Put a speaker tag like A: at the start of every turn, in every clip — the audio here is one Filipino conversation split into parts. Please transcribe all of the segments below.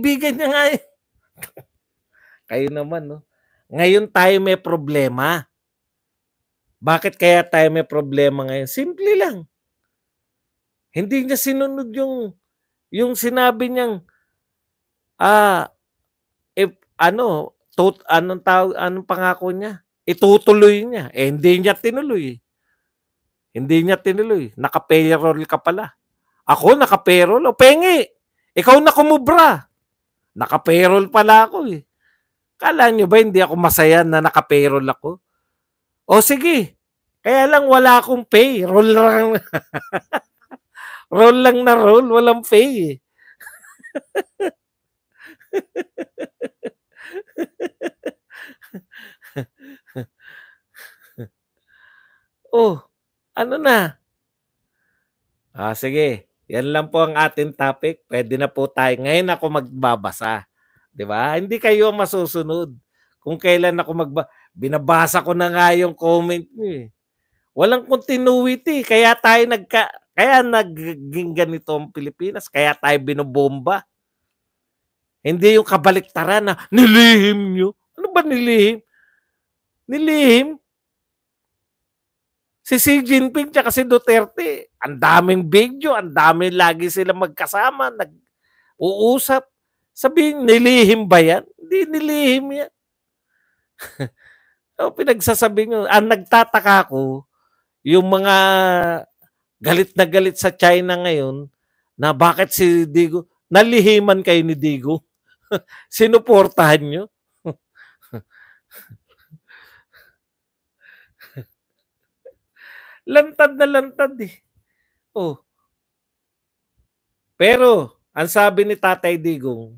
A: Kaibigan niya nga eh. Kayo naman, no? Ngayon tayo may problema. Bakit kaya tayo may problema ngayon? Simple lang. Hindi niya sinunod yung sinabi niyang anong pangako niya? Itutuloy niya. Eh, hindi niya tinuloy. Hindi niya tinuloy. Naka-payroll ka pala. Ako, naka-payroll. O, pengi. Ikaw na kumubra. Naka-payroll pala ako eh. Kala nyo ba hindi ako masaya na naka-payroll ako? O sige. Kaya lang wala akong pay. Roll lang. Roll lang na roll. Walang pay eh. Oh, ano na? Sige. Yan lang po ang ating topic. Pwede na po tayo. Ngayon ako magbabasa. 'Di ba? Hindi kayo masusunod. Kung kailan ako binabasa ko na nga yung comment niyo eh. Walang continuity. Kaya naging ganito ang Pilipinas. Kaya tayo binobomba. Hindi yung kabaliktaran na nilihim nyo. Ano ba nilihim? Nilihim? Si Xi Jinping at si Duterte, ang daming video, ang daming lagi sila magkasama, nag-uusap. Sabihin, nilihim ba yan? Hindi nilihim yan. So, pinagsasabi nyo, ang nagtataka ko, yung mga galit na galit sa China ngayon, na bakit si Digo, nalihiman kayo ni Digo? Sinuportahan nyo? Lantad na lantad eh. Oh. Pero, ang sabi ni Tatay Digong,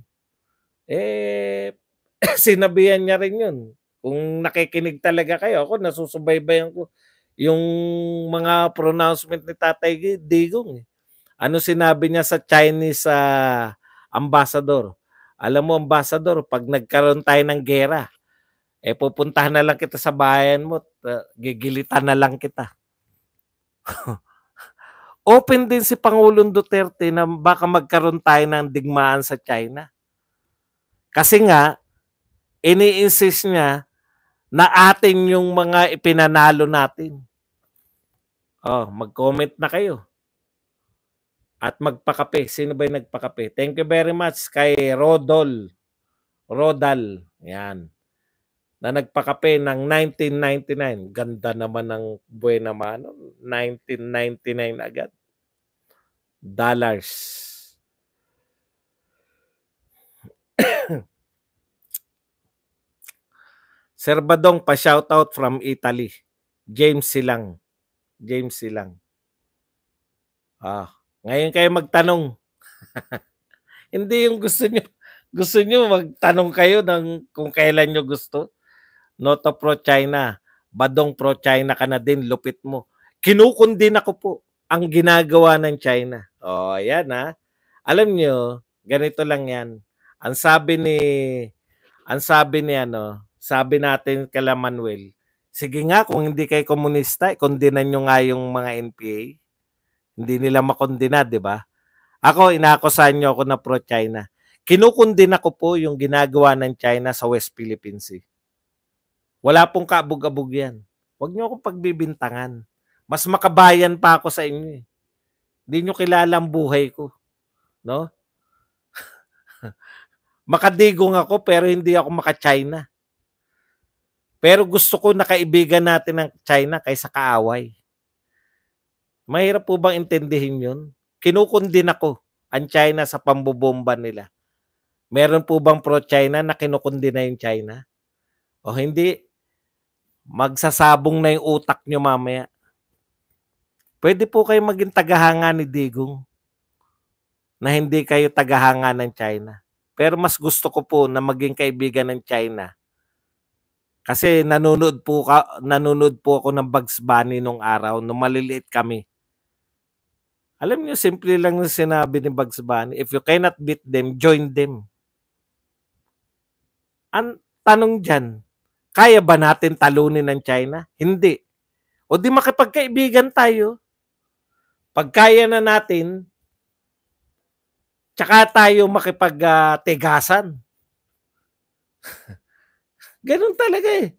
A: sinabihan niya rin yun. Kung nakikinig talaga kayo, ako nasusubaybayan ko yung mga pronouncement ni Tatay Digong. Ano sinabi niya sa Chinese ambassador? Alam mo, ambassador, pag nagkaroon tayo ng gera, pupuntahan na lang kita sa bayan mo, gigilitan na lang kita. Open din si Pangulong Duterte na baka magkaroon tayo ng digmaan sa China. Kasi nga, ini-insist niya na atin yung mga ipinanalo natin. Mag-comment na kayo. At magpakape. Sino ba yung nagpakape? Thank you very much kay Rodal. Yan. Na nagpakape ng 1999. Ganda naman ng Buena Mano. 1999 agad. Dollars. Sir Badong, pa-shoutout from Italy. James Silang. Ngayon kayo magtanong. Hindi yung gusto nyo magtanong kayo ng kung kailan nyo gusto. Noto pro-China. Badong pro-China ka na din, lupit mo. Kinukundin ako po ang ginagawa ng China. Ayan ha. Alam nyo, ganito lang yan. Sabi natin kala Manuel, sige nga kung hindi kayo komunista, kondinan nyo nga yung mga NPA. Hindi nila makondina, di ba? Ako, inaakusahan nyo ako na pro-China. Kinukundin ako po yung ginagawa ng China sa West Philippine Sea. Wala pong kaabog-abog yan. Huwag nyo akong pagbibintangan. Mas makabayan pa ako sa inyo eh. Hindi nyo kilala ang buhay ko. No? Makadigong ako pero hindi ako maka-China. Pero gusto ko na kaibigan natin ng China kaysa kaaway. Mahirap po bang intindihin yun? Kinukundin ako ang China sa pambobomba nila. Meron po bang pro-China na kinukundin na yung China? O hindi? Magsasabong na yung utak nyo mamaya. Pwede po kayo maging tagahanga ni Digong na hindi kayo tagahanga ng China. Pero mas gusto ko po na maging kaibigan ng China. Kasi nanonood po ako ng Bugs Bunny nung araw, nung maliliit kami. Alam niyo, simple lang yung sinabi ni Bugs Bunny, if you cannot beat them, join them. Ang tanong dyan, kaya ba natin talunin ng China? Hindi. O di makipagkaibigan tayo. Pag kaya na natin, Tsaka tayo makipag-tigasan. Gano'n talaga eh.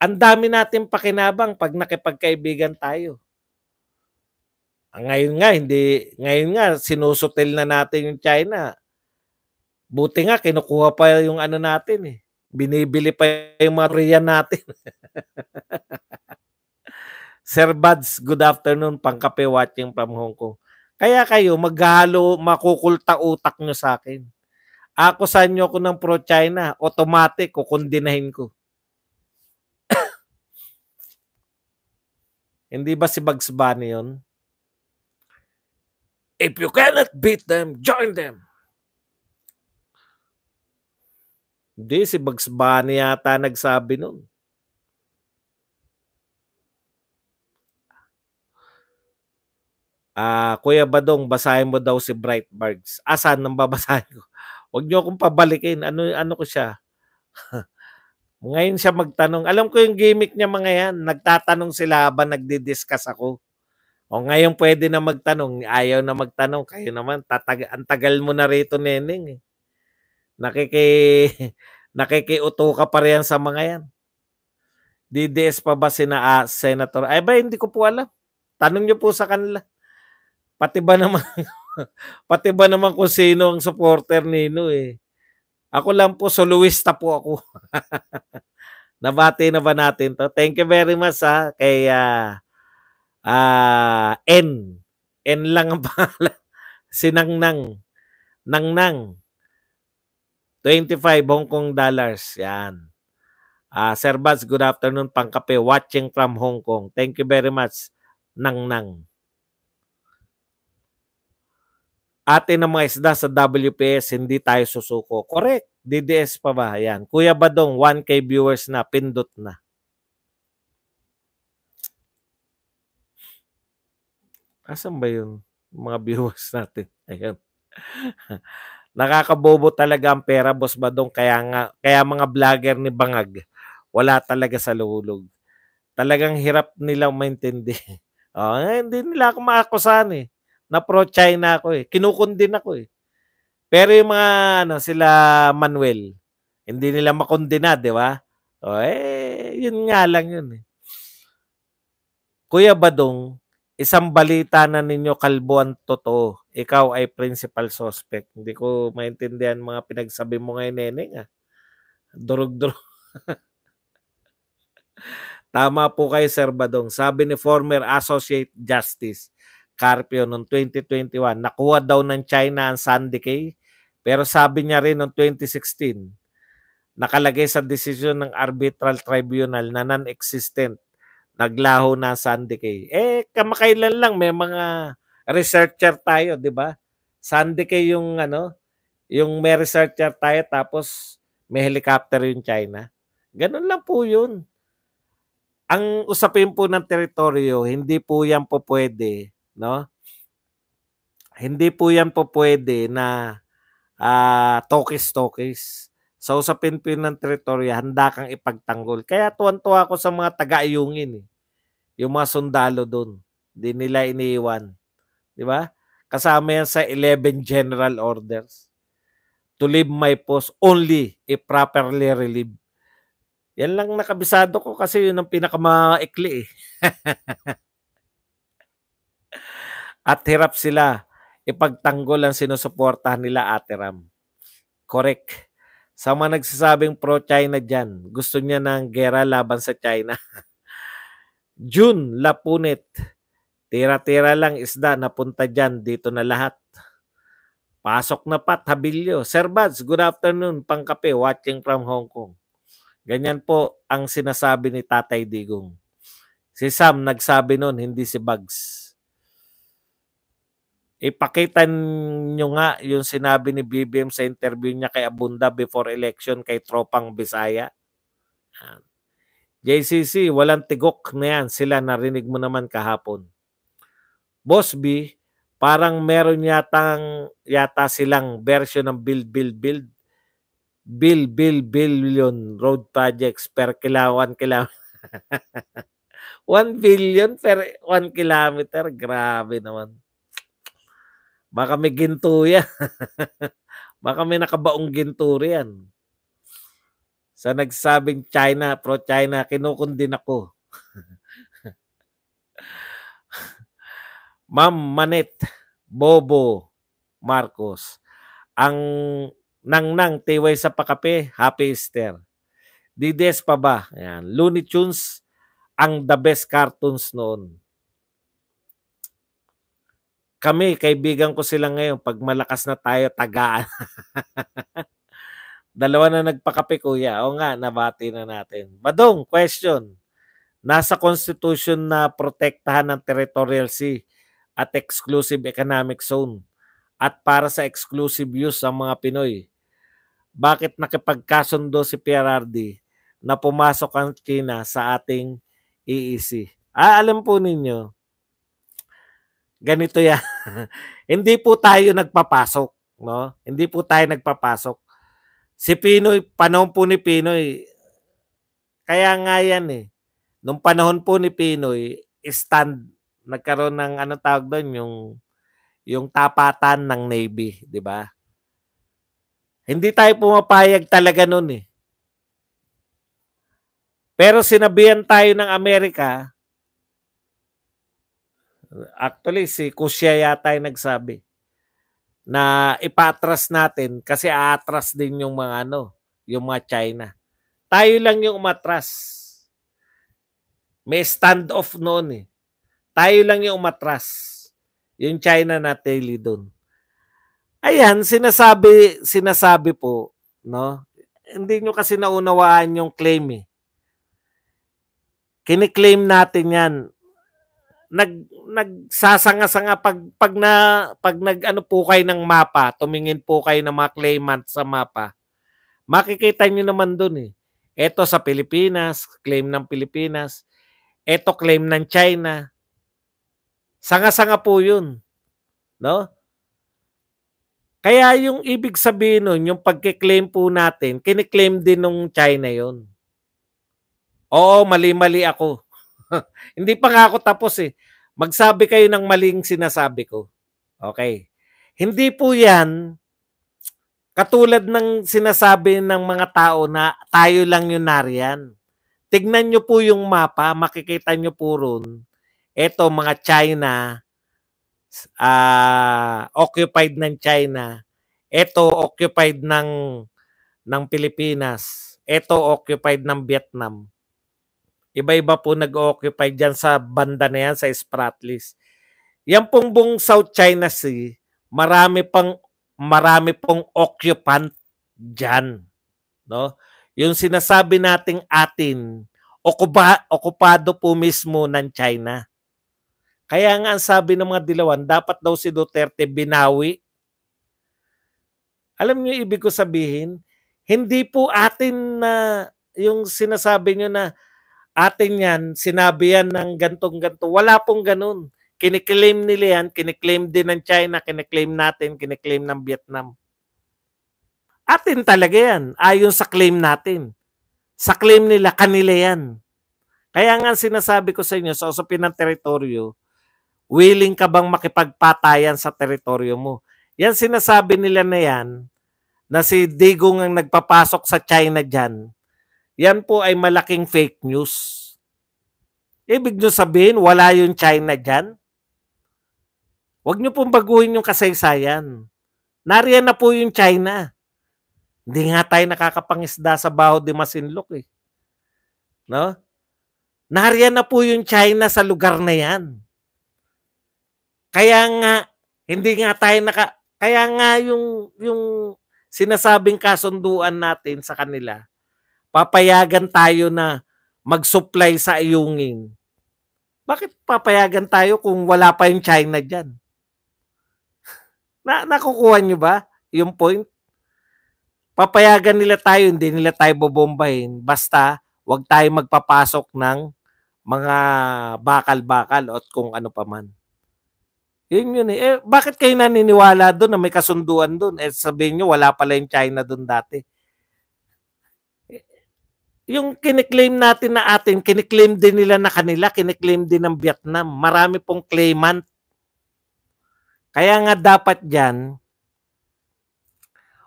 A: Ang dami nating pakinabang 'pag nakipagkaibigan tayo. Ngayon nga sinusutil na natin yung China. Buti nga kinukuha pa yung ano natin eh. Binibili pa yung mga Korean natin. Sir Buds, good afternoon. Pangkape watching from Hong Kong. Kaya kayo maghalo, makukulta utak nyo sa akin. Akusan nyo ko ng pro-China, automatic kukundinahin ko. Hindi ba si Bugs Bunny yun? If you cannot beat them, join them. Hindi, si Bugs Bunny yata nagsabi nun. Kuya Badong, basahin mo daw si Breitbarts. Asan nang babasahin ko? Huwag niyo akong pabalikin. Ano ko siya? Ngayon siya magtanong. Alam ko yung gimmick niya mga yan. Nagtatanong sila habang nagdi-discuss ako. O ngayon pwede na magtanong. Ayaw na magtanong. Kayo naman, ang tagal mo na rito, Neneng. Nakikiuto ka pa rin sa mga yan. DDS pa ba sina Senator? Ay ba, hindi ko po alam. Tanong niyo po sa kanila. Pati ba naman kung sino ang supporter nino eh. Ako lang po, soloista po ako. Nabati na ba natin to? Thank you very much kay N. N lang ang pangalan. Si Nangnang. 25 Hong Kong dollars. Yan. Sir Bats, good afternoon. Pangkape, watching from Hong Kong. Thank you very much. Nangnang. Atin ng mga isda sa WPS, hindi tayo susuko. Correct. DDS pa ba? Yan. Kuya Badong, 1K viewers na. Pindot na. Asan ba yung mga viewers natin? Ayan. Nakakabobo talaga ang pera, Boss Badong. Kaya mga vlogger ni Bangag, wala talaga sa luhulog. Talagang hirap nilang maintindihan. Hindi nila ako maakusahan eh. Na pro-China ako eh. Kinukundin ako eh. Pero yung mga sila Manuel, hindi nila makundina, di ba? Yun nga lang yun eh. Kuya Badong, isang balita na ninyo kalbuan totoo. Ikaw ay principal suspect. Hindi ko maintindihan mga pinagsabi mo ngayon, Neneng. Durug-durug. Tama po kayo, Sir Badong. Sabi ni former Associate Justice Carpio noong 2021, nakuha daw ng China ang Sandy Cay. Pero sabi niya rin noong 2016, nakalagay sa desisyon ng arbitral tribunal na non-existent. Naglaho na Sandy Cay. Kamakailan lang may mga researcher tayo, di ba? Sandy Cay yung may researcher tayo tapos may helicopter yung China. Ganun lang po yun. Ang usapin po ng teritoryo, hindi po yan po pwede, no? Hindi po yan po pwede na tokis-tokis. Sa usapin po ng teritoryo, handa kang ipagtanggol. Kaya tuwan-tuwa ako sa mga taga-ayungin. Yung mga sundalo doon. Hindi nila iniiwan. Di ba? Kasama yan sa 11 general orders. To leave my post only if properly relieved. Yan lang nakabisado ko kasi yun ang pinakamaikli eh. At hirap sila ipagtanggol ang sinusuportahan nila, Ate Ram. Correct. Sa mga nagsasabing pro-China dyan, gusto niya ng gera laban sa China. June Lapunet, tira-tira lang isda, napunta dyan, dito na lahat. Pasok na Pat Habilyo. Sir Buds, good afternoon, Pangkape, watching from Hong Kong. Ganyan po ang sinasabi ni Tatay Digong. Si Sam nagsabi nun, hindi si Bugs. Ipakita nyo nga yung sinabi ni BBM sa interview niya kay Abunda before election kay Tropang Bisaya. JCC, walang tigok na yan. Sila narinig mo naman kahapon. Boss B, parang meron yata silang version ng build. Billion road projects per 1 kilometer. 1 billion per 1 kilometer. Grabe naman. Baka may ginto yan. Baka may nakabaong ginto riyan. Sa nagsabing China, pro-China, kinukundin ako. Ma'am Manet Bobo Marcos, ang nangnang tiway sa pakape, Happy Easter. DDS pa ba? Ayan. Looney Tunes, ang the best cartoons noon. Kami, kaibigan ko sila ngayon. Pag malakas na tayo, tagaan. Dalawa na nagpakape, kuya. O nga, nabati na natin. Badong, question. Nasa Constitution na protektahan ng territorial sea at exclusive economic zone at para sa exclusive use ng mga Pinoy. Bakit nakipagkasundo si PRRD na pumasok ang China sa ating EEC? Alam po ninyo, ganito yan. Hindi po tayo nagpapasok, no? Hindi po tayo nagpapasok. Si Pinoy, panahon po ni Pinoy, kaya nga yan eh. Nung panahon po ni Pinoy, nagkaroon ng ano tawag doon, yung tapatan ng Navy, di ba? Hindi tayo pumapayag talaga noon eh. Pero sinabihan tayo ng Amerika, actually si Kusya yata yung nagsabi, na ipatras natin kasi aatras din yung mga yung mga China. Tayo lang yung umatras. May standoff noon eh. Tayo lang yung umatras. Yung China na teli doon. Ayan, sinasabi po, no? Hindi nyo kasi naunawaan yung claim eh. Kiniklaim natin yan. Nagsasanga-sanga pag nag-ano po kayo ng mapa, tumingin po kayo ng mga claimant sa mapa, makikita nyo naman doon eh. Ito sa Pilipinas, claim ng Pilipinas. Ito claim ng China. Sanga-sanga po yun. No? Kaya yung ibig sabihin nun, yung pagkiklaim po natin, kiniklaim din ng China yun. Oo, mali-mali ako. Hindi pa nga ako tapos eh. Magsabi kayo ng maling sinasabi ko. Okay. Hindi po yan katulad ng sinasabi ng mga tao na tayo lang yung nariyan. Tignan nyo po yung mapa, makikita nyo po ron. Ito mga China, occupied ng China. Ito occupied ng Pilipinas. Ito occupied ng Vietnam. Iba-iba po nag-occupy dyan sa banda na yan, sa Spratlys. Yan pong buong South China Sea, marami pong occupant dyan. No? Yung sinasabi nating atin, okupado po mismo ng China. Kaya nga ang sabi ng mga dilawan, dapat daw si Duterte binawi. Alam niyo ibig ko sabihin, hindi po atin na yung sinasabi niyo na atin yan, sinabi yan ng gantong-ganto. Wala pong ganun. Kiniklaim nila yan, kiniklaim din ng China, kiniklaim natin, kiniklaim ng Vietnam. Atin talaga yan, ayon sa claim natin. Sa claim nila, kanila yan. Kaya nga sinasabi ko sa inyo, sa usapin ng teritoryo, willing ka bang makipagpatayan sa teritoryo mo? Yan sinasabi nila na yan, na si Digong ang nagpapasok sa China dyan, yan po ay malaking fake news. Ibig nyo sabihin, wala yung China dyan? Huwag nyo pong baguhin yung kasaysayan. Nariyan na po yung China. Hindi nga tayo nakakapangisda sa Baho de Masinloc eh. No? Nariyan na po yung China sa lugar na yan. Kaya nga, hindi nga tayo kaya nga yung sinasabing kasunduan natin sa kanila, papayagan tayo na mag-supply sa Ayungin. Bakit papayagan tayo kung wala pa yung China dyan? Nakukuha nyo ba yung point? Papayagan nila tayo, hindi nila tayo bobombahin. Basta, wag tayo magpapasok ng mga bakal-bakal at kung ano pa man. Yun eh. Bakit kayo naniniwala doon na may kasunduan doon? Sabihin nyo, wala pala yung China doon dati. Yung kiniklaim natin na atin, kiniklaim din nila na kanila, kiniklaim din ng Vietnam. Marami pong claimant. Kaya nga dapat dyan,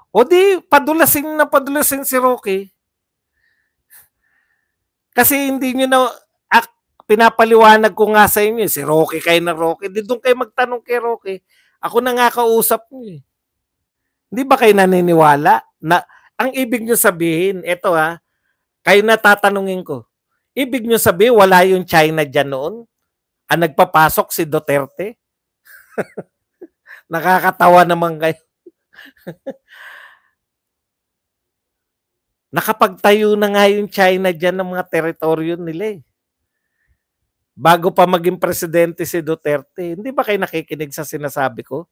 A: o di padulasin si Roque. Kasi hindi nyo na, pinapaliwanag ko nga sa inyo, si Roque kayo na Roque. Di doon kayo magtanong kay Roque. Ako na nga kausap nyo. Hindi ba kayo naniniwala? Na, ang ibig nyo sabihin, eto kayo na tatanungin ko. Ibig nyo sabihin, wala yung China dyan noon? Ang nagpapasok si Duterte? Nakakatawa naman kayo. Nakapagtayo na nga yung China dyan ng mga teritoryo nila eh. Bago pa maging presidente si Duterte. Hindi ba kayo nakikinig sa sinasabi ko?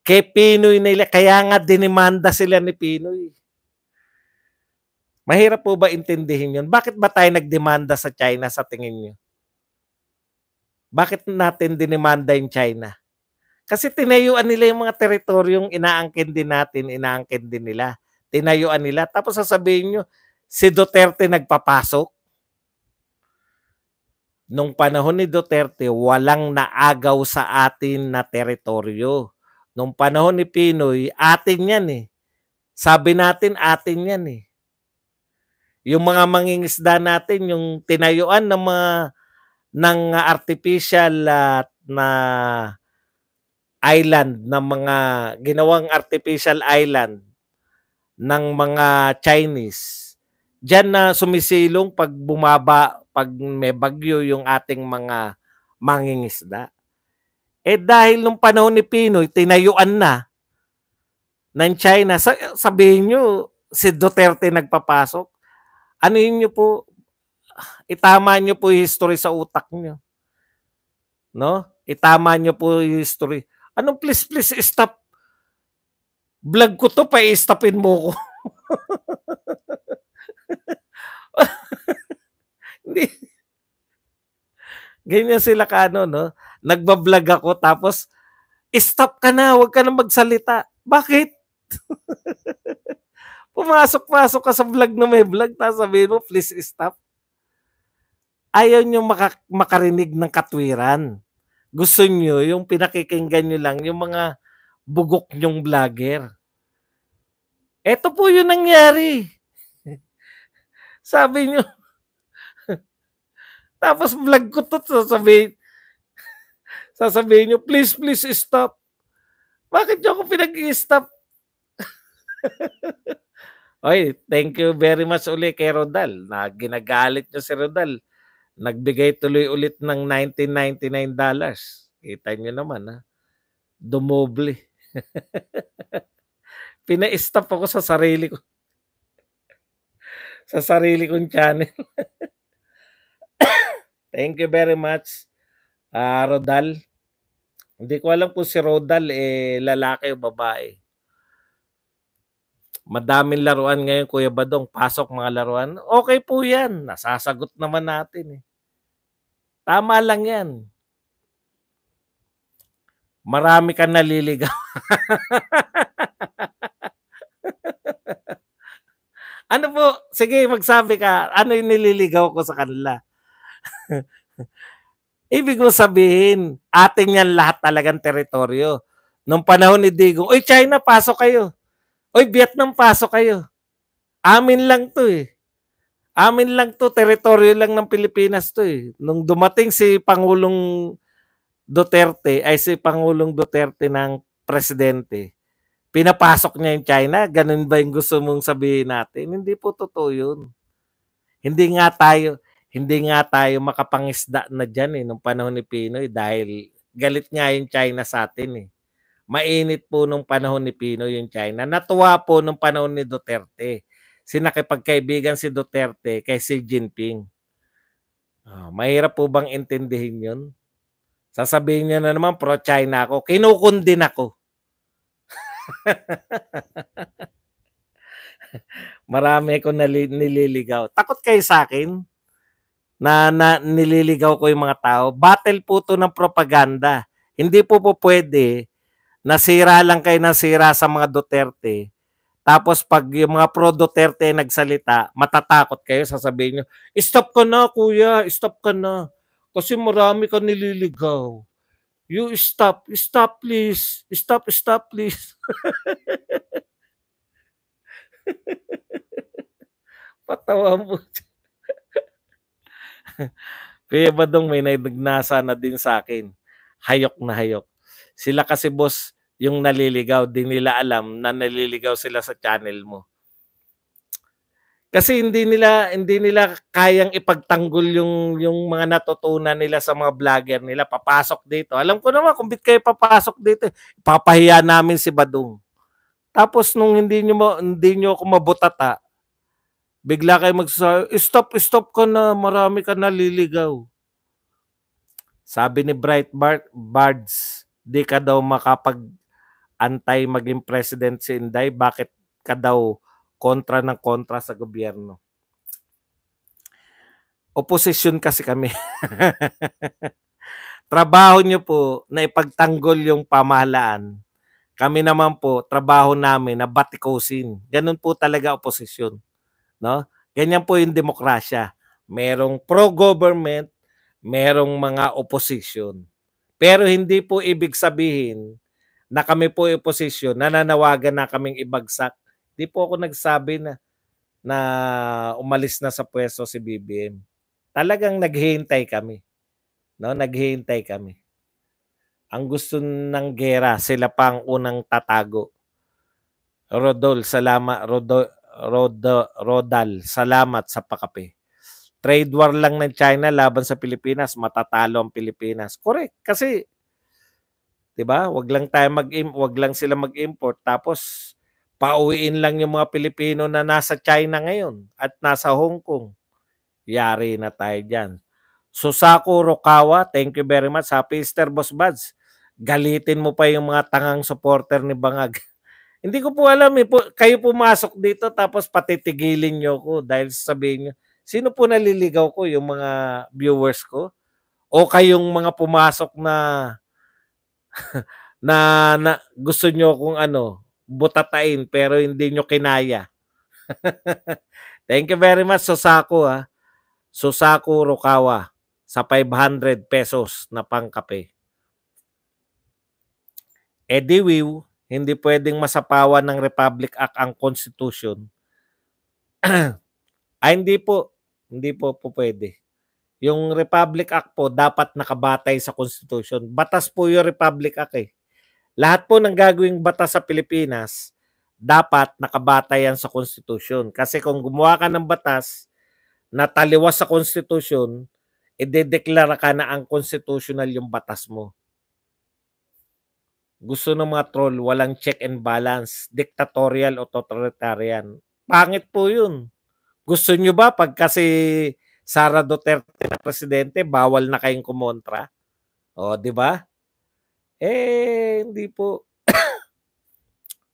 A: Kay Pinoy nila, kaya nga dinimanda sila ni Pinoy. Mahirap po ba intindihin yun? Bakit ba tayo nagdemanda sa China sa tingin nyo? Bakit natin dinimanda yung China? Kasi tinayuan nila yung mga teritoryong inaangkin din natin, inaangkin din nila. Tinayuan nila. Tapos sasabihin nyo, si Duterte nagpapasok. Nung panahon ni Duterte, walang naagaw sa atin na teritoryo. Nung panahon ni Pinoy, atin yan eh. Sabi natin, atin yan eh. Yung mga mangingisda natin, yung tinayuan ng artificial na island, ng mga ginawang artificial island ng mga Chinese. Diyan na sumisilong pag bumaba, pag may bagyo yung ating mga mangingisda. Eh dahil nung panahon ni Pinoy, tinayuan na ng China, sabihin nyo, si Duterte nagpapasok. Ano yun nyo po, itama nyo po yung history sa utak nyo. No? Itama nyo po yung history. Anong please stop? Vlog ko to, pa-stopin mo ko. Hindi. Ganyan sila kano, no? Nagbablog ako, tapos, stop ka na, huwag ka na magsalita. Bakit? Pumasok-pasok ka sa vlog na may vlog, tapos sabihin mo, please stop. Ayaw nyo makarinig ng katwiran. Gusto nyo, yung pinakikinggan nyo lang, yung mga bugok nyong vlogger. Eto po yung nangyari. Sabi nyo, tapos vlog ko to, sasabihin nyo, please stop. Bakit nyo ako pinag-i-stop? Oy, thank you very much uli kay Rodal. Na ginagalit nyo si Rodal. Nagbigay tuloy ulit ng $19.99. Kita nyo naman, dumoble. Pina-stop ako sa sarili ko. Sa sarili kong channel. Thank you very much, Rodal. Hindi ko alam kung si Rodal lalaki o babae. Madaming laruan ngayon, Kuya Badong. Pasok mga laruan. Okay po yan. Nasasagot naman natin eh. Tama lang yan. Marami kang naliligaw. Ano po? Sige, magsabi ka. Ano yung nililigaw ko sa kanila? Ibig mo sabihin, atin yan lahat talagang teritoryo. Nung panahon ni Digong, oy China, pasok kayo. Oy Vietnam, pasok kayo. Amin lang to eh. Amin lang to, teritoryo lang ng Pilipinas to eh. Nung dumating si Pangulong Duterte, si Pangulong Duterte ng presidente, pinapasok niya yung China. Ganun ba yung gusto mong sabihin natin? Hindi po totoo yun. Hindi nga tayo makapangisda na dyan nung panahon ni Pinoy dahil galit nga yung China sa atin eh. Mainit po nung panahon ni Pinoy yung China. Natuwa po nung panahon ni Duterte. Sinakipagkaibigan si Duterte kay Xi Jinping. Mahirap po bang intindihin yun? Sasabihin niya na naman pro-China ako. Kinukundin ako. Marami akong nililigaw. Takot kayo sa akin na nililigaw ko yung mga tao. Battle po to ng propaganda. Hindi po pwede nasira lang kayo nasira sa mga Duterte. Tapos pag yung mga pro-Duterte nagsalita, matatakot kayo, sasabihin nyo, stop ka na kuya, stop ka na. Kasi marami ka nililigaw. You stop, stop please. Stop please. Patawa mo. Kuya Badong may nagnasa na din sa akin. Hayok na hayok. Sila kasi boss, yung naliligaw, di nila alam na naliligaw sila sa channel mo. Kasi hindi nila kayang ipagtanggol yung mga natutunan nila sa mga vlogger nila. Papasok dito. Alam ko naman kung bit kayo papasok dito, ipapahiya namin si Badong. Tapos nung hindi nyo ako mabutata, bigla kayo magsasabi, stop ka na, marami ka naliligaw. Sabi ni Bards, di ka daw makapag-antay maging president si Inday, bakit ka daw kontra sa gobyerno? Oposisyon kasi kami. Trabaho nyo po na ipagtanggol yung pamahalaan. Kami naman po, trabaho namin na batikusin. Ganun po talaga oposisyon. No? Ganyan po yung demokrasya. Merong pro-government, merong mga opposition. Pero hindi po ibig sabihin na kami po opposition, nananawagan na kaming ibagsak. Hindi po ako nagsabi na umalis na sa pwesto si BBM. Talagang naghihintay kami. No, naghihintay kami. Ang gusto ng gera, sila pa ang unang tatago. Rodal, salamat sa pakape. Trade war lang ng China laban sa Pilipinas, matatalo ang Pilipinas. Correct, kasi 'di ba? Wag lang sila mag-import tapos pauwiin lang yung mga Pilipino na nasa China ngayon at nasa Hong Kong. Yari na tayo diyan. Susaku Rokawa, thank you very much. Happy Easter, Boss Buds. Galitin mo pa yung mga tangang supporter ni Bangag. Hindi ko po alam eh. Kayo pumasok dito tapos patitigilin nyo ko dahil sabihin nyo, sino po naliligaw ko? Yung mga viewers ko? O kayong mga pumasok na na gusto nyo kung butatain pero hindi nyo kinaya. Thank you very much, Susaku ha. Susaku Rokawa sa 500 pesos na pangkape. Eddie Wiw, hindi pwedeng masapawan ng Republic Act ang Constitution. Hindi po pwede. Yung Republic Act po dapat nakabatay sa Constitution. Batas po yung Republic Act eh. Lahat po ng gagawing batas sa Pilipinas, dapat nakabatay yan sa Constitution. Kasi kung gumawa ka ng batas na taliwas sa Constitution, idedeklara ka na unconstitutional yung batas mo. Gusto ng mga troll, walang check and balance, dictatorial o totalitarian. Pangit po yun. Gusto nyo ba pag kasi Sara Duterte na presidente, bawal na kayong kumontra? O, di ba? Hindi po.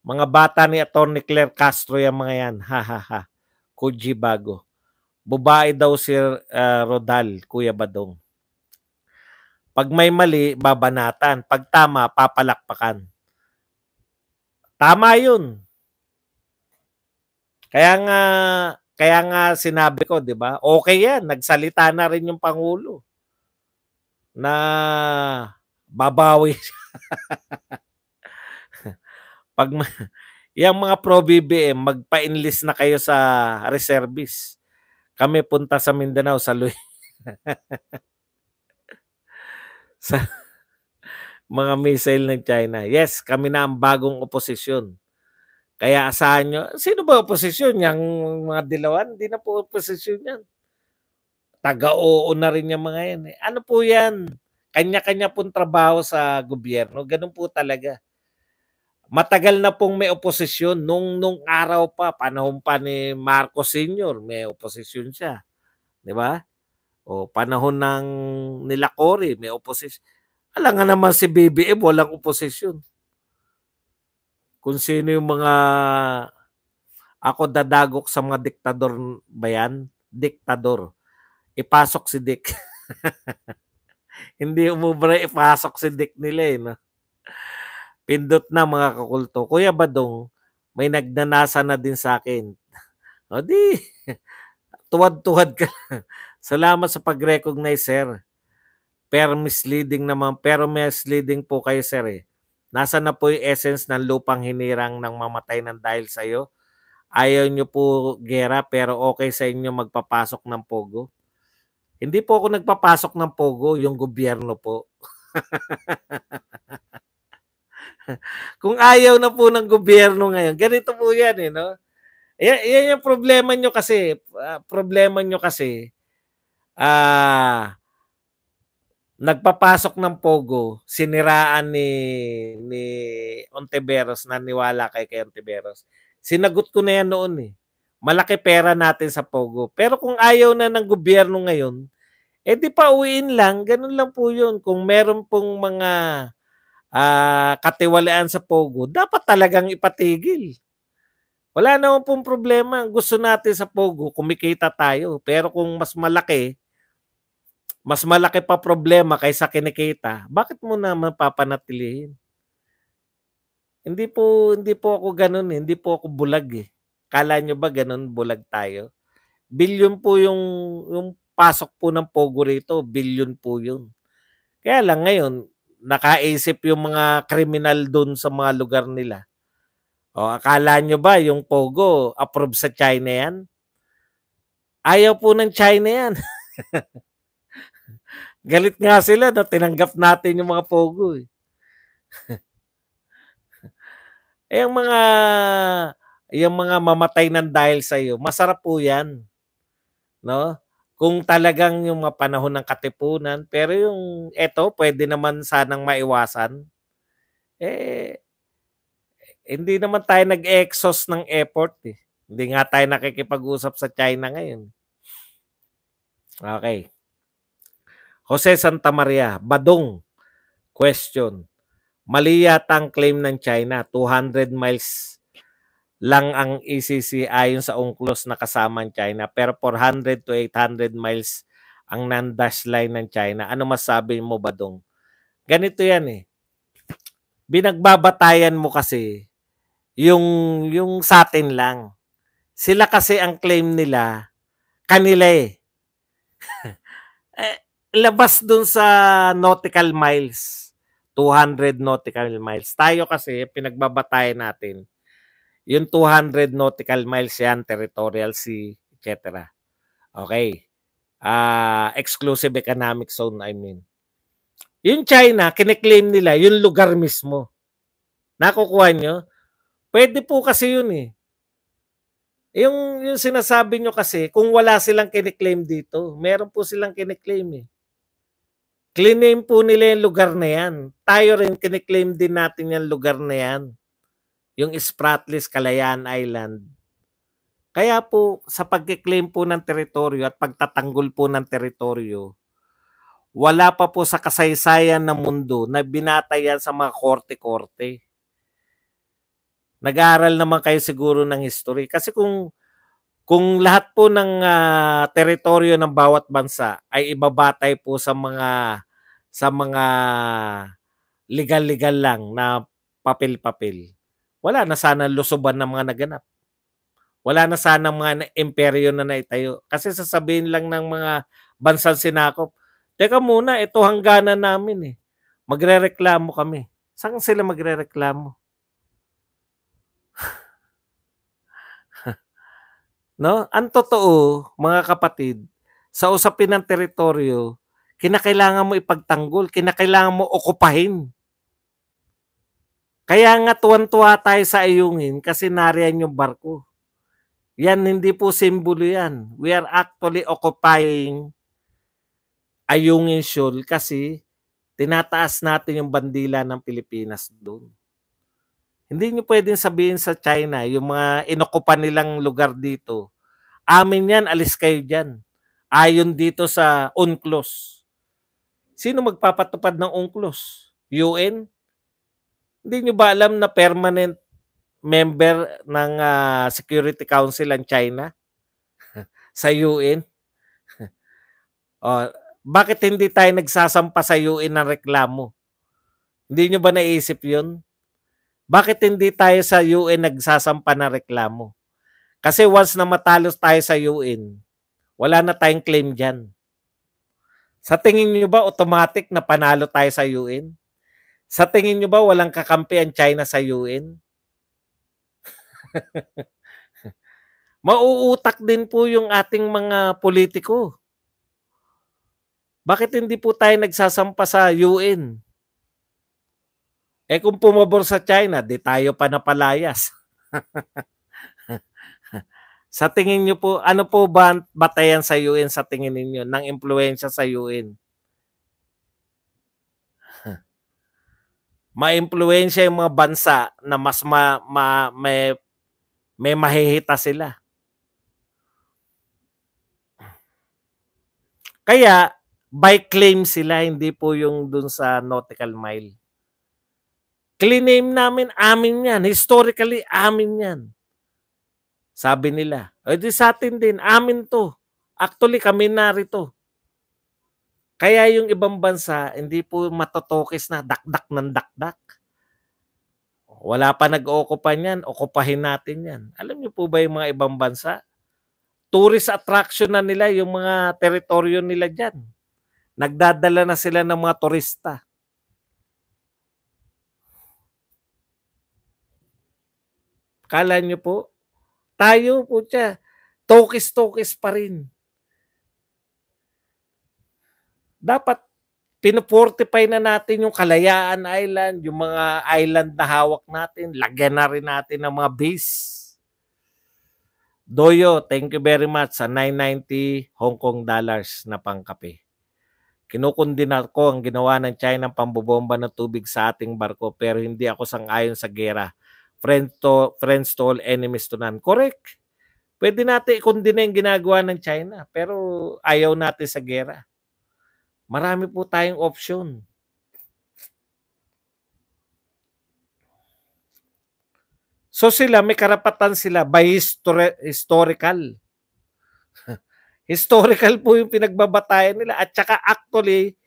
A: Mga bata ni Atty. Claire Castro yung mga yan. Ha ha ha. Kuji bago. Babae daw si Rodal, Kuya Badong. Pag may mali, babanatan. Pag tama, papalakpakan. Tama yun. Kaya nga sinabi ko, di ba? Okay yan. Nagsalita na rin yung Pangulo na babawi siya. Pag yung mga pro-BBM, magpa-enlist na kayo sa reservists. Kami punta sa Mindanao, sa sa mga missile ng China. Yes, kami na ang bagong oposisyon. Kaya asahan nyo, sino ba oposisyon? Yung mga dilawan? Hindi na po oposisyon yan. Taga-oo na rin yung mga yan. Ano po yan? Kanya-kanya pong trabaho sa gobyerno. Ganun po talaga. Matagal na pong may oposisyon. Nung araw pa, panahon pa ni Marcos Sr., may oposisyon siya. Di ba? O panahon ng nila Cory, may oposisyon. Alam nga naman si BBM, walang oposisyon. Kung sino yung mga ako dadagok sa mga diktador ba yan? Diktador. Ipasok si Dick. Hindi umubra, ipasok si Dick nila eh. No? Pindot na mga kakulto. Kuya Badong, may nagnanasa na din sa akin. O di, tuwad-tuwad ka. Salamat sa pag-recognize, sir. Pero misleading po kayo, sir, eh. Nasaan na po yung essence ng lupang hinirang ng mamatay ng dahil sa'yo? Ayaw nyo po gera pero okay sa inyo magpapasok ng pogo? Hindi po ako nagpapasok ng pogo, yung gobyerno po. Kung ayaw na po ng gobyerno ngayon, ganito po yan, eh, no? Yan yung problema nyo kasi. Nagpapasok ng pogo, siniraan ni Ontiveros, naniwala kay Ontiveros. Sinagot ko na yan noon, eh. Malaki pera natin sa pogo. Pero kung ayaw na ng gobyerno ngayon, di pa uwiin lang. Ganun lang po yun. Kung meron pong mga katiwalaan sa pogo, dapat talagang ipatigil. Wala naman pong problema. Gusto natin sa pogo, kumikita tayo. Pero kung mas malaki pa problema kaysa kinikita, bakit mo naman papanatilihin? Hindi po ako ganun, eh. Hindi po ako bulag, eh. Kala nyo ba ganun bulag tayo? Bilyon po yung pasok po ng pogo rito, bilyon po yun. Kaya lang ngayon, nakaisip yung mga kriminal doon sa mga lugar nila. O, akala nyo ba yung pogo approve sa China yan? Ayaw po ng China yan. Galit nga sila na tinanggap natin yung mga pogo, eh. Yung mga mamatay ng dahil sa iyo, masarap po 'yan, no? Kung talagang yung mga panahon ng katipunan, pero yung eto pwede naman sanang maiwasan. Hindi naman tayo nag-exhaust ng effort, eh. Hindi nga tayo nakikipag-usap sa China ngayon. Okay. Jose Santa Maria, Badong, question. Mali yata ang claim ng China, 200 miles lang ang ECC ayon sa UNCLOS na kasama ang China, pero 400 to 800 miles ang non-dash line ng China. Ano masabi mo, Badong? Ganito yan, eh. Binagbabatayan mo kasi yung sa atin lang. Sila kasi ang claim nila, kanila, eh. Labas dun sa nautical miles, 200 nautical miles. Tayo kasi, pinagbabatayan natin, yung 200 nautical miles yan, territorial sea, etc. Okay. Exclusive economic zone, I mean. Yung China, kiniklaim nila, yung lugar mismo. Nakukuha nyo? Pwede po kasi yun, eh. Yung sinasabi nyo kasi, kung wala silang kiniklaim dito, meron po silang kiniklaim, eh. Claim po nila yung lugar na yan. Tayo rin, kiniklaim din natin yung lugar na yan. Yung Spratlys, Kalayaan Island. Kaya po, sa pagkiklaim po ng teritoryo at pagtatanggol po ng teritoryo, wala pa po sa kasaysayan ng mundo na binatayan sa mga korte-korte. Nag-aaral naman kayo siguro ng history. Kasi kung lahat po ng teritoryo ng bawat bansa ay ibabatay po sa mga legal-legal lang na papel-papel, wala na sana lusoban ng mga naganap. Wala na sana mga imperyo na naitayo. Kasi sasabihin lang ng mga bansang sinakop, teka muna, ito hangganan namin, eh. Magrereklamo kami. Saan sila magrereklamo? No? Ang totoo, mga kapatid, sa usapin ng teritoryo, kinakailangan mo ipagtanggol, kinakailangan mo okupahin. Kaya nga tuwan-tuwa tayo sa Ayungin kasi nariyan yung barko. Yan, hindi po simbolo yan. We are actually occupying Ayungin Shoal kasi tinataas natin yung bandila ng Pilipinas doon. Hindi nyo pwedeng sabihin sa China, yung mga inokupan nilang lugar dito, amin yan, alis kayo dyan. Ayon dito sa UNCLOS. Sino magpapatupad ng UNCLOS? UN? Hindi nyo ba alam na permanent member ng Security Council ang China sa UN? Bakit hindi tayo nagsasampa sa UN ng reklamo? Hindi nyo ba naisip yun? Bakit hindi tayo sa UN nagsasampa ng reklamo? Kasi once na matalos tayo sa UN, wala na tayong claim dyan. Sa tingin niyo ba automatic na panalo tayo sa UN? Sa tingin niyo ba walang kakampi ang China sa UN? Mauutak din po yung ating mga politiko. Bakit hindi po tayo nagsasampa sa UN? Eh kung pumabor sa China, di tayo pa napalayas. Sa tingin niyo po, ano po ba ang batayan sa UN sa tingin ninyo ng impluwensya sa UN? Ma-impluwensya yung mga bansa na mas may mahihita sila. Kaya, by claim sila, hindi po yung dun sa nautical mile. Claim namin, amin yan. Historically, amin yan. Sabi nila. O di sa atin din, amin to. Actually, kami narito. Kaya yung ibang bansa, hindi po matotokis na dakdak ng dakdak. Wala pa nag-ookupa niyan, okupahin natin yan. Alam niyo po ba yung mga ibang bansa? Tourist attraction na nila yung mga teritoryo nila dyan. Nagdadala na sila ng mga turista. Kala nyo po? Tayo po siya. Tokis-tokis pa rin. Dapat pinofortify na natin yung Kalayaan Island, yung mga island na hawak natin. Lagyan na rin natin ng mga base. Doyo, thank you very much sa 990 Hong Kong dollars na pangkape. Kinukundina ko ang ginawa ng China ng pambobomba ng tubig sa ating barko pero hindi ako sang-ayon sa gera. Friends to all, enemies to none. Correct. Pwede natin ikundina yung ginagawa ng China pero ayaw natin sa gera. Marami po tayong option. So sila, may karapatan sila by historical. Historical po yung pinagbabatayan nila at saka actually,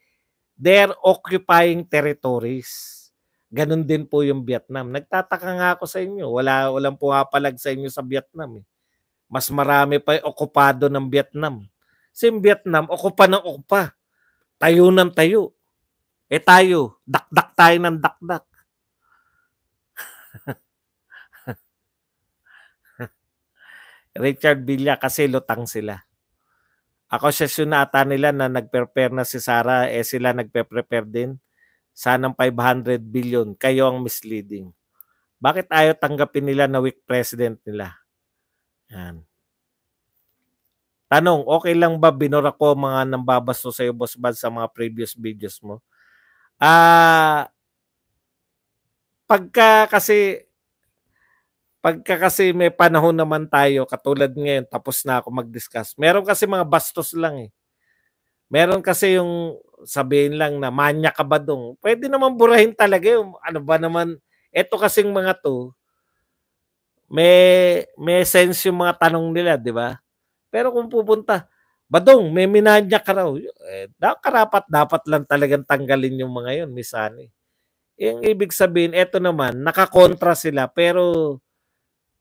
A: they're occupying territories. Ganun din po yung Vietnam. Nagtataka nga ako sa inyo. Walang pumapalag sa inyo sa Vietnam. Mas marami pa yung okupado ng Vietnam. Kasi yung Vietnam, okupa ng okupa. Tayo ng tayo. Eh tayo, dakdak tayo ng dakdak. Richard Villa kasi lutang sila. Ako sesyon na ata nila na nag-prepare na si Sara, eh sila nagpe-prepare din. Sanang 500 billion. Kayo ang misleading. Bakit ayaw tanggapin nila na weak president nila? Yan. Tanong, okay lang ba binura ko mga nambabasto sa iyo, Boss Bad, sa mga previous videos mo? Pagka kasi may panahon naman tayo, katulad ngayon, tapos na ako mag-discuss. Meron kasi mga bastos lang eh. Meron kasi yung sabihin lang na manya ka ba dong? Pwede naman burahin talaga yung ano ba naman. Ito kasing mga to, may sense yung mga tanong nila, di ba? Pero kung pupunta, Badong, may minanya ka raw. Dapat lang talagang tanggalin yung mga yun, misani. Yung ibig sabihin, eto naman, nakakontra sila, pero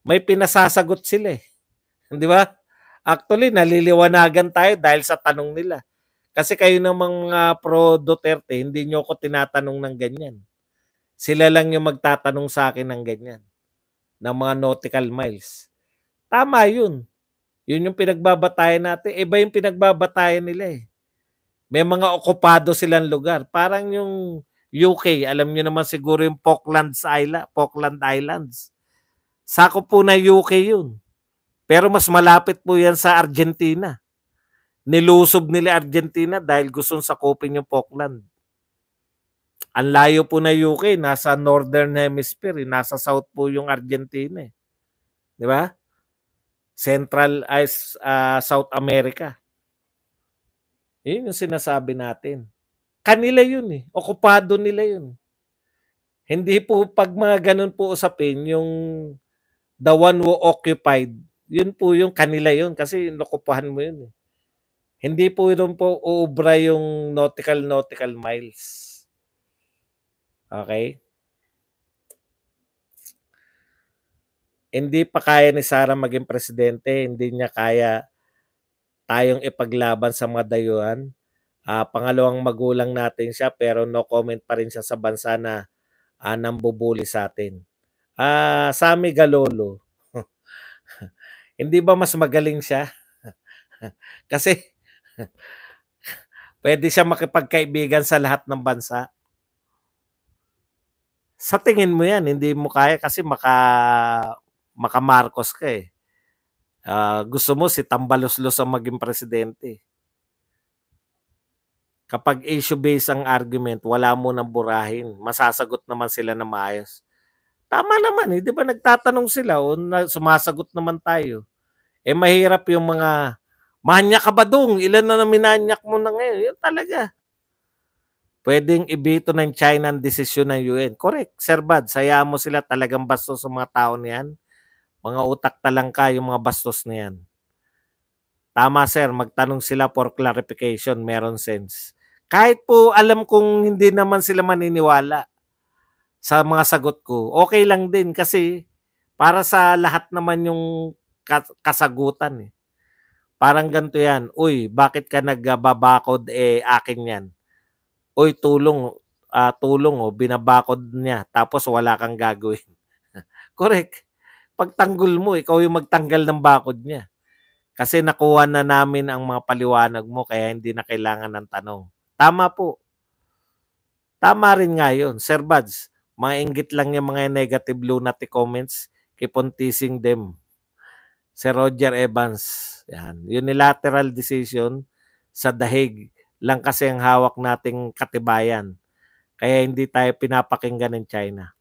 A: may pinasasagot sila eh. Di ba? Actually, naliliwanagan tayo dahil sa tanong nila. Kasi kayo namang mga pro Duterte, hindi nyo ako tinatanong ng ganyan. Sila lang yung magtatanong sa akin ng ganyan. Ng mga nautical miles. Tama yun. Yun yung pinagbabatayan natin. Iba yung pinagbabatayan nila eh. May mga okupado silang lugar. Parang yung UK, alam nyo naman siguro yung Falkland Islands. Sakop po na UK yun. Pero mas malapit po yan sa Argentina. Nilusob nila Argentina dahil gustong sakupin yung Falkland. Ang layo po na UK, nasa Northern Hemisphere, nasa South po yung Argentina. Di ba? Central South America. Yun yung sinasabi natin. Kanila yun eh. Okupado nila yun. Hindi po pag mga ganun po usapin, yung the one who occupied, yun po yung kanila yun kasi nakupahan mo yun eh. Hindi po yun po uubra yung nautical miles. Okay? Hindi pa kaya ni Sara maging presidente, hindi niya kaya tayong ipaglaban sa mga dayuhan. Pangalawang magulang natin siya pero no comment pa rin siya sa bansa na nambubuli sa atin. Sammy Galolo, hindi ba mas magaling siya? Kasi pwede siya makipagkaibigan sa lahat ng bansa. Sa tingin mo yan, hindi mo kaya kasi maka Marcos ka eh. Gusto mo si Tambaluslos ang maging presidente. Kapag issue-based ang argument, wala mo nang burahin. Masasagot naman sila na maayos. Tama naman eh, di ba nagtatanong sila o sumasagot naman tayo. Mahirap yung mga, manyak ka ba dong? Ilan na minanyak mo na ngayon? Yun talaga. Pwedeng ibito ng China ang desisyon ng UN. Correct. Sir Bad, sayaan mo sila talagang bastos sa mga tao niyan. Mga utak talangka yung mga bastos na yan. Tama sir, magtanong sila for clarification. Meron sense. Kahit po alam kong hindi naman sila maniniwala sa mga sagot ko, okay lang din kasi para sa lahat naman yung kasagutan eh. Parang ganito yan, uy, bakit ka nagbabakod akin yan? Uy, tulong, tulong binabakod niya tapos wala kang gagawin. Correct. Pagtanggol mo, ikaw yung magtanggal ng bakod niya. Kasi nakuha na namin ang mga paliwanag mo kaya hindi na kailangan ng tanong. Tama po. Tama rin nga yun. Sir Buds, mga inggit lang yung mga negative lunatic comments. Keep on teasing them. Sir Roger Evans. Yan. Unilateral decision sa dahig lang kasi ang hawak nating katibayan. Kaya hindi tayo pinapakinggan ng China.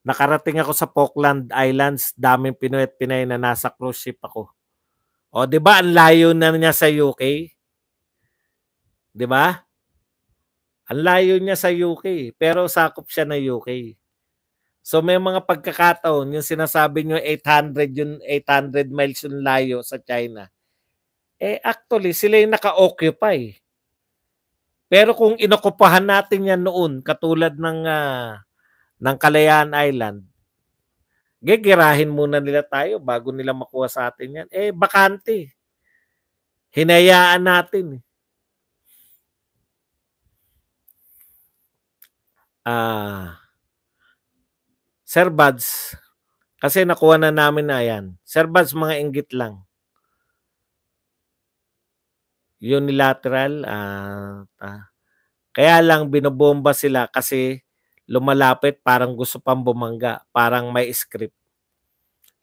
A: Nakarating ako sa Falkland Islands, daming Pinoy at Pinay na nasa cruise ship ako. O, di ba ang layo na niya sa UK? Di ba? Ang layo niya sa UK, pero sakop siya ng UK. So may mga pagkakataon, yung sinasabi nyo 800, yung 800 miles yung layo sa China. Actually, sila yung naka-occupy. Pero kung inokupahan natin yan noon, katulad ng Kalayaan Island, gigirahin muna nila tayo bago nila makuha sa atin yan. Bakante. Hinayaan natin. Sir Buds, kasi nakuha na namin na yan. Sir Buds, mga inggit lang. Unilateral. Kaya lang binobomba sila kasi lumalapit parang gusto pang bumangga. Parang may script.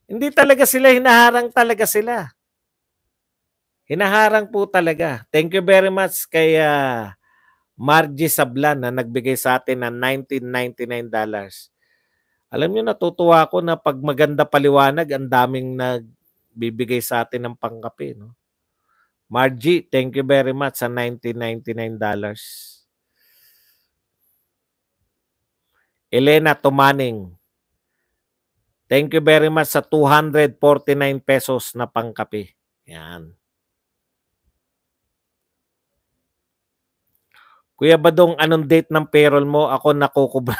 A: Hindi talaga sila, hinaharang talaga sila. Hinaharang po talaga. Thank you very much kay Margie Sablan na nagbigay sa atin ng $19.99. Alam niyo, natutuwa ako na pag maganda paliwanag, ang daming nagbibigay sa atin ng pangkape. No? Margie, thank you very much sa $19.99. Elena Tumaning, thank you very much sa 249 pesos na pangkape. Yan. Kuya Badong, anong date ng payroll mo? Ako nakukubra.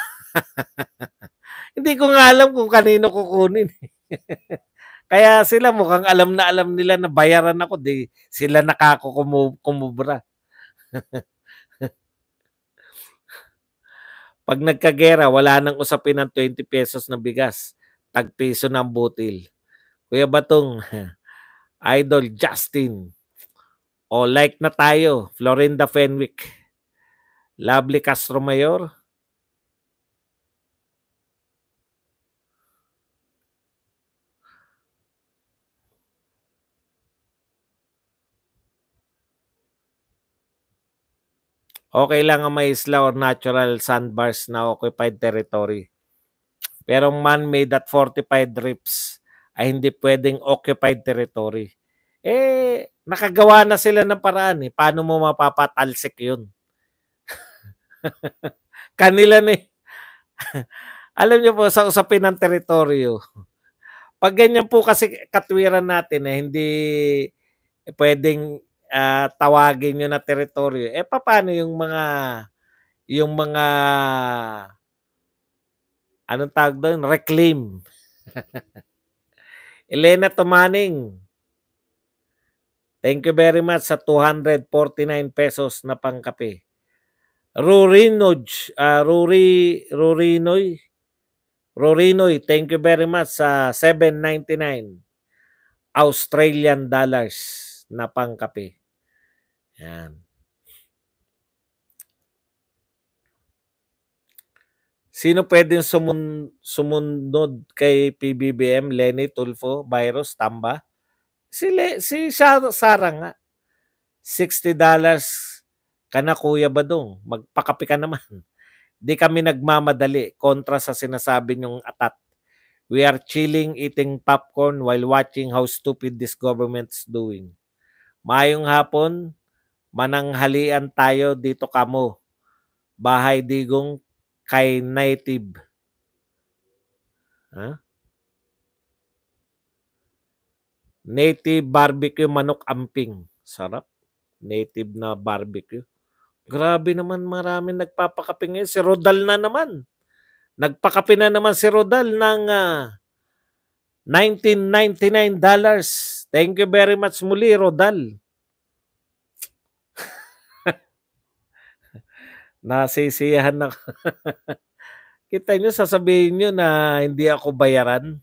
A: Hindi ko nga alam kung kanino kukunin. Kaya sila mukhang alam na alam nila na bayaran ako. Di sila nakakukumubra. Pag nagkagera, wala nang usapin ng 20 pesos na bigas. Tag-piso ng butil. Kuya Batong, Idol Justin. Like na tayo. Florinda Fenwick. Lovely Castro Mayor. Okay lang ang may isla or natural sandbars na occupied territory. Pero man-made at 45 drifts ay hindi pwedeng occupied territory. Nakagawa na sila ng paraan. Paano mo mapapatalsik yun? Kanila na alam niyo po, sa usapin ng teritoryo, pag ganyan po kasi katwiran natin hindi pwedeng tawagin nyo na teritoryo. Paano yung mga anong tawag doon? Reclaim. Elena Tumaning. Thank you very much sa 249 pesos na pangkape. Rurinoy, thank you very much sa 7.99 Australian dollars na pangkape. Yan. Sino pwedeng sumunod kay PBBM? Lenny Tulfo, Virus, Tamba? Si Sara nga. $60 ka na, Kuya Badong. Magpakape ka naman. Di kami nagmamadali kontra sa sinasabi niyong atat. We are chilling, eating popcorn while watching how stupid this government's doing. Mayong hapon, mananghalian tayo dito kamo. Bahay digong kay native. Huh? Native barbecue manok amping. Sarap. Native na barbecue. Grabe naman, maraming nagpapakape ngayon. Si Rodal na naman. Nagpakape na naman si Rodal ng $19.99. Thank you very much muli, Rodal. Nasisiyahan na. Kita nyo, sasabihin nyo na hindi ako bayaran.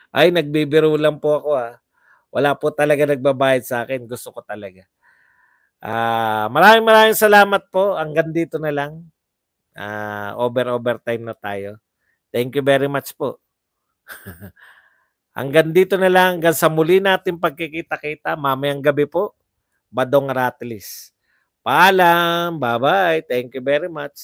A: Ay, nagbibiro lang po ako. Wala po talaga nagbabayad sa akin. Gusto ko talaga. Maraming salamat po. Hanggang dito na lang. Overtime na tayo. Thank you very much po. Hanggang dito na lang. Hanggang sa muli natin pagkikita-kita. Mamayang gabi po. Badong Ratilis. Paalam. Bye-bye. Thank you very much.